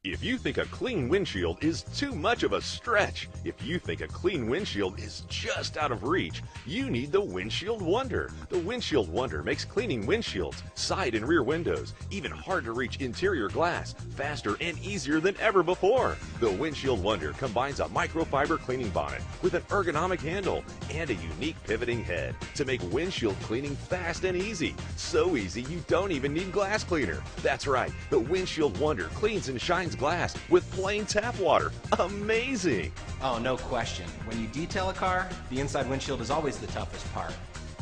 If you think a clean windshield is too much of a stretch, if you think a clean windshield is just out of reach, you need the Windshield Wonder. The Windshield Wonder makes cleaning windshields, side and rear windows, even hard-to-reach interior glass, faster and easier than ever before. The Windshield Wonder combines a microfiber cleaning bonnet with an ergonomic handle and a unique pivoting head to make windshield cleaning fast and easy. So easy you don't even need glass cleaner. That's right, the Windshield Wonder cleans and shines glass with plain tap water. Amazing! Oh, no question. When you detail a car, the inside windshield is always the toughest part.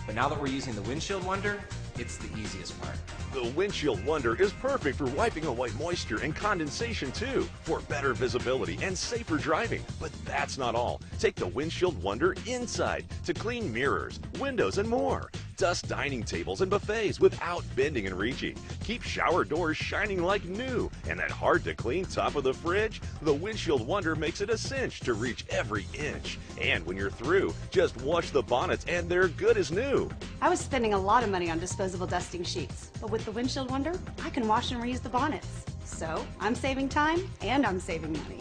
But now that we're using the Windshield Wonder, it's the easiest part. The Windshield Wonder is perfect for wiping away moisture and condensation too, for better visibility and safer driving. But that's not all. Take the Windshield Wonder inside to clean mirrors, windows, and more. Dust dining tables and buffets without bending and reaching. Keep shower doors shining like new. And that hard-to-clean top of the fridge? The Windshield Wonder makes it a cinch to reach every inch. And when you're through, just wash the bonnets and they're good as new. I was spending a lot of money on disposable dusting sheets, but with the Windshield Wonder, I can wash and reuse the bonnets. So I'm saving time and I'm saving money.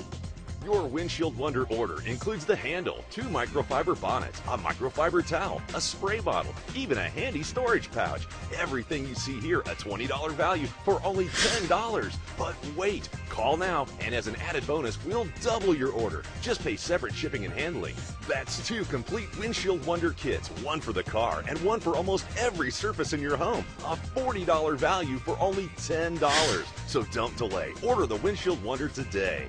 Your Windshield Wonder order includes the handle, 2 microfiber bonnets, a microfiber towel, a spray bottle, even a handy storage pouch. Everything you see here, a $20 value for only $10. But wait, call now, and as an added bonus, we'll double your order. Just pay separate shipping and handling. That's 2 complete Windshield Wonder kits, one for the car and one for almost every surface in your home. A $40 value for only $10. So don't delay. Order the Windshield Wonder today.